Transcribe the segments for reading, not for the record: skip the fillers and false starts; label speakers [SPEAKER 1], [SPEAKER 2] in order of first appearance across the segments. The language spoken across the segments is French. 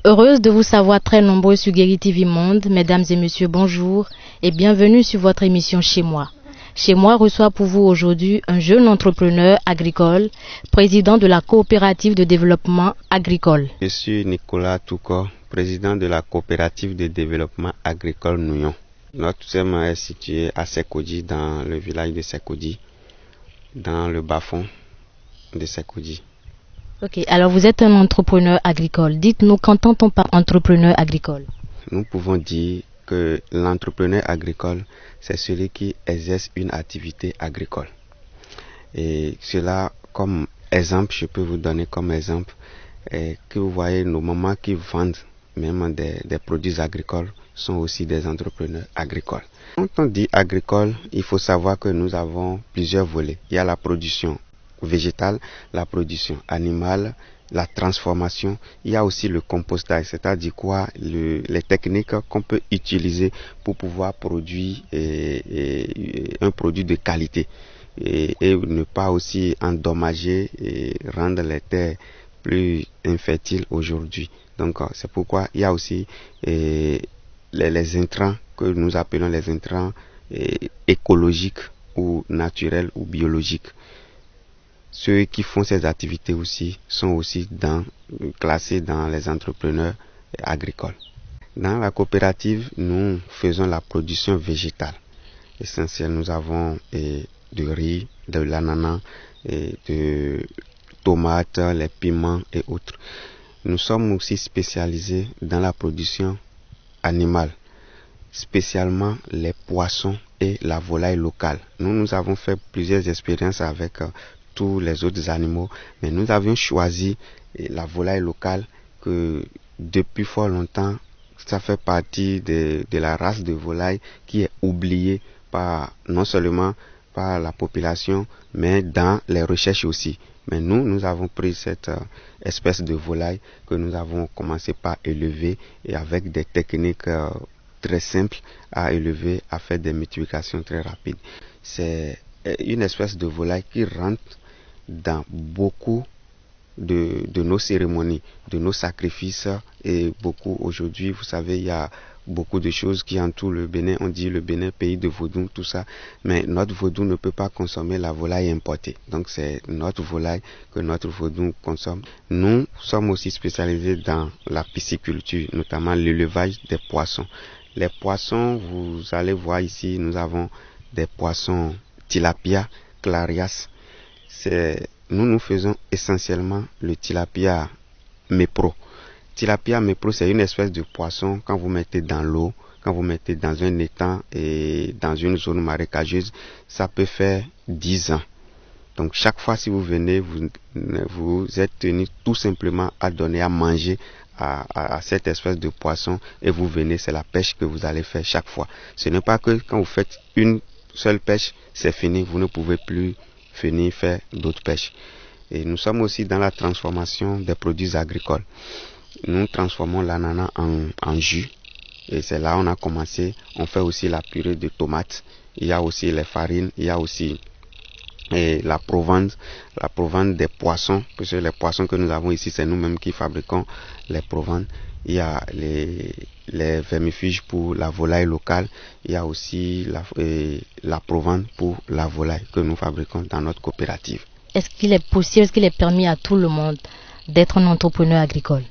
[SPEAKER 1] Heureuse de vous savoir très nombreux sur Guéri TV Monde. Mesdames et messieurs, bonjour et bienvenue sur votre émission Chez moi. Chez moi reçoit pour vous aujourd'hui un jeune entrepreneur agricole, président de la coopérative de développement agricole.
[SPEAKER 2] Je suis Nicolas Touko, président de la coopérative de développement agricole Nouyon. Notre ferme est située à Sekodi, dans le village de Sekodi, dans le bas-fond de Sekodi.
[SPEAKER 1] Ok, alors vous êtes un entrepreneur agricole. Dites-nous, qu'entend-on par entrepreneur agricole?
[SPEAKER 2] Nous pouvons dire que l'entrepreneur agricole, c'est celui qui exerce une activité agricole. Et cela, comme exemple, je peux vous donner comme exemple que vous voyez nos mamans qui vendent même des produits agricoles sont aussi des entrepreneurs agricoles. Quand on dit agricole, il faut savoir que nous avons plusieurs volets. Il y a la production végétale, la production animale, la transformation. Il y a aussi le compostage, c'est-à-dire quoi, les techniques qu'on peut utiliser pour pouvoir produire un produit de qualité et ne pas aussi endommager et rendre les terres plus infertiles aujourd'hui. Donc c'est pourquoi il y a aussi les intrants que nous appelons les intrants écologiques ou naturels ou biologiques. Ceux qui font ces activités aussi sont aussi classés dans les entrepreneurs agricoles. Dans la coopérative, nous faisons la production végétale. Essentielle, nous avons du riz, de l'ananas, de tomates, les piments et autres. Nous sommes aussi spécialisés dans la production animale, spécialement les poissons et la volaille locale. Nous avons fait plusieurs expériences avec tous les autres animaux, mais nous avions choisi la volaille locale que depuis fort longtemps, ça fait partie de la race de volaille qui est oubliée non seulement par la population, mais dans les recherches aussi. Mais nous avons pris cette espèce de volaille que nous avons commencé par élever et avec des techniques très simples à élever, à faire des multiplications très rapides. C'est une espèce de volaille qui rentre dans beaucoup de nos cérémonies, de nos sacrifices et beaucoup aujourd'hui, vous savez, il y a beaucoup de choses qui entourent le Bénin. On dit le Bénin, pays de vaudou, tout ça. Mais notre vaudou ne peut pas consommer la volaille importée. Donc c'est notre volaille que notre vaudou consomme. Nous sommes aussi spécialisés dans la pisciculture, notamment l'élevage des poissons. Les poissons, vous allez voir ici, nous avons des poissons tilapia, clarias. Nous faisons essentiellement le tilapia mépro. Tilapia mépro, c'est une espèce de poisson quand vous mettez dans l'eau, quand vous mettez dans un étang et dans une zone marécageuse, ça peut faire 10 ans. Donc chaque fois si vous venez, vous êtes tenu tout simplement à donner à manger à cette espèce de poisson et vous venez, c'est la pêche que vous allez faire chaque fois. Ce n'est pas que quand vous faites une seule pêche, c'est fini, vous ne pouvez plus venir faire d'autres pêches. Et nous sommes aussi dans la transformation des produits agricoles. Nous transformons l'ananas en jus et c'est là on a commencé. On fait aussi la purée de tomates. Il y a aussi les farines, il y a aussi la provence des poissons, parce que les poissons que nous avons ici, c'est nous-mêmes qui fabriquons les provances. Il y a les vermifuges pour la volaille locale. Il y a aussi la provence pour la volaille que nous fabriquons dans notre coopérative.
[SPEAKER 1] Est-ce qu'il est possible, est-ce qu'il est permis à tout le monde d'être un entrepreneur agricole?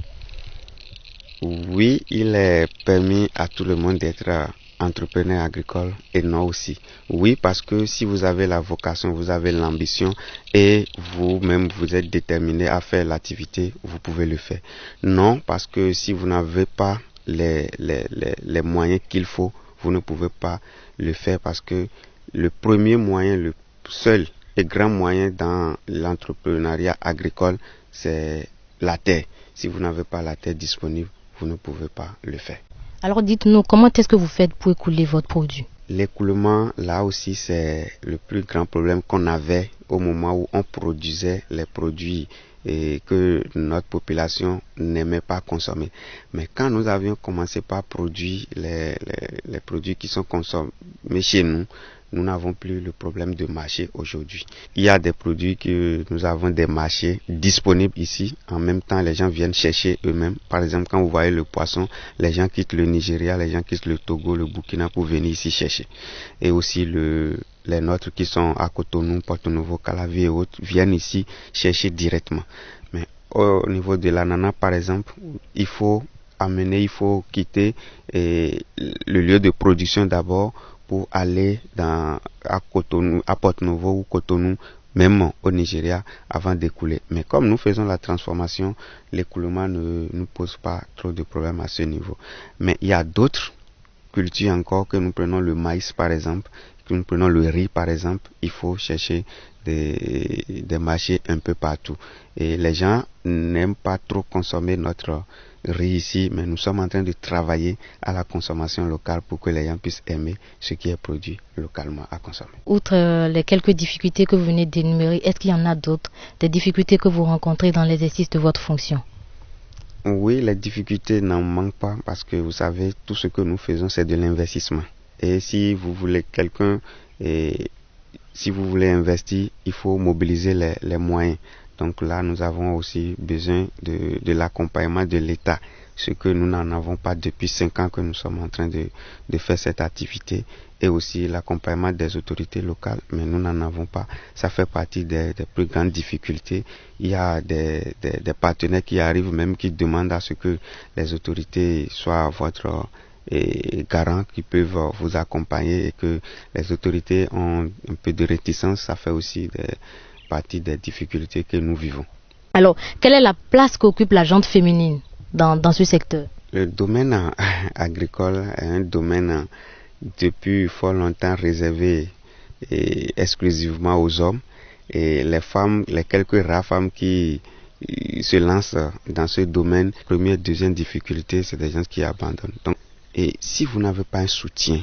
[SPEAKER 2] Oui, il est permis à tout le monde d'être entrepreneur agricole et non aussi. Oui, parce que si vous avez la vocation, vous avez l'ambition et vous-même vous êtes déterminé à faire l'activité, vous pouvez le faire. Non, parce que si vous n'avez pas les moyens qu'il faut, vous ne pouvez pas le faire parce que le premier moyen, le seul et grand moyen dans l'entrepreneuriat agricole, c'est la terre. Si vous n'avez pas la terre disponible, vous ne pouvez pas le faire.
[SPEAKER 1] Alors dites-nous, comment est-ce que vous faites pour écouler votre produit?
[SPEAKER 2] L'écoulement, là aussi, c'est le plus grand problème qu'on avait au moment où on produisait les produits et que notre population n'aimait pas consommer. Mais quand nous avions commencé par produire les produits qui sont consommés chez nous, nous n'avons plus le problème de marché aujourd'hui. Il y a des produits que nous avons des marchés disponibles ici. En même temps, les gens viennent chercher eux-mêmes. Par exemple, quand vous voyez le poisson, les gens quittent le Nigeria, les gens quittent le Togo, le Burkina pour venir ici chercher. Et aussi les nôtres qui sont à Cotonou, Porto-Novo, Calavi et autres viennent ici chercher directement. Mais au niveau de l'ananas, par exemple, il faut quitter le lieu de production d'abord pour aller à Cotonou, à Porto-Novo ou Cotonou, même au Nigeria, avant d'écouler. Mais comme nous faisons la transformation, l'écoulement ne nous pose pas trop de problèmes à ce niveau. Mais il y a d'autres cultures encore, que nous prenons le maïs par exemple, que nous prenons le riz par exemple, il faut chercher des marchés un peu partout. Et les gens n'aiment pas trop consommer notre riz ici, mais nous sommes en train de travailler à la consommation locale pour que les gens puissent aimer ce qui est produit localement à consommer.
[SPEAKER 1] Outre les quelques difficultés que vous venez d'énumérer, est-ce qu'il y en a d'autres, des difficultés que vous rencontrez dans l'exercice de votre fonction?
[SPEAKER 2] Oui, les difficultés n'en manquent pas parce que vous savez, tout ce que nous faisons, c'est de l'investissement. Et si vous voulez investir, il faut mobiliser les moyens. Donc là, nous avons aussi besoin de l'accompagnement de l'État, ce que nous n'en avons pas depuis 5 ans que nous sommes en train de faire cette activité, et aussi l'accompagnement des autorités locales, mais nous n'en avons pas. Ça fait partie des plus grandes difficultés. Il y a des partenaires qui arrivent même qui demandent à ce que les autorités soient votre garant, qui peuvent vous accompagner, et que les autorités ont un peu de réticence. Ça fait aussi partie des difficultés que nous vivons.
[SPEAKER 1] Alors, quelle est la place qu'occupe la gente féminine dans ce secteur?
[SPEAKER 2] Le domaine agricole est un domaine depuis fort longtemps réservé exclusivement aux hommes, et les quelques rares femmes qui se lancent dans ce domaine, première, deuxième difficulté, c'est des gens qui abandonnent. Donc, et si vous n'avez pas un soutien,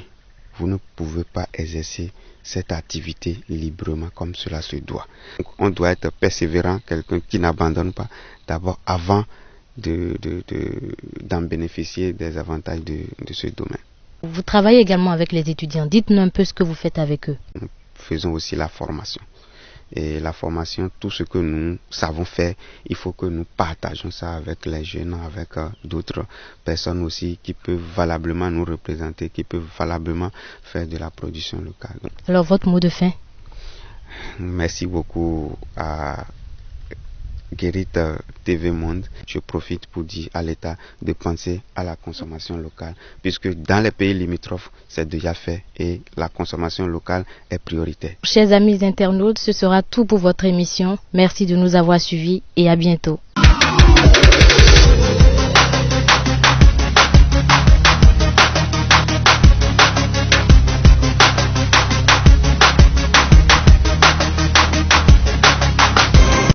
[SPEAKER 2] vous ne pouvez pas exercer cette activité librement comme cela se doit. Donc, on doit être persévérant, quelqu'un qui n'abandonne pas d'abord avant d'en bénéficier des avantages de ce domaine.
[SPEAKER 1] Vous travaillez également avec les étudiants. Dites-nous un peu ce que vous faites avec eux.
[SPEAKER 2] Nous faisons aussi la formation. Et la formation, tout ce que nous savons faire, il faut que nous partageons ça avec les jeunes, avec d'autres personnes aussi qui peuvent valablement nous représenter, qui peuvent valablement faire de la production locale.
[SPEAKER 1] Alors, votre mot de fin?
[SPEAKER 2] Merci beaucoup à Guérit TV Monde. Je profite pour dire à l'État de penser à la consommation locale, puisque dans les pays limitrophes, c'est déjà fait et la consommation locale est prioritaire.
[SPEAKER 1] Chers amis internautes, ce sera tout pour votre émission. Merci de nous avoir suivis et à bientôt.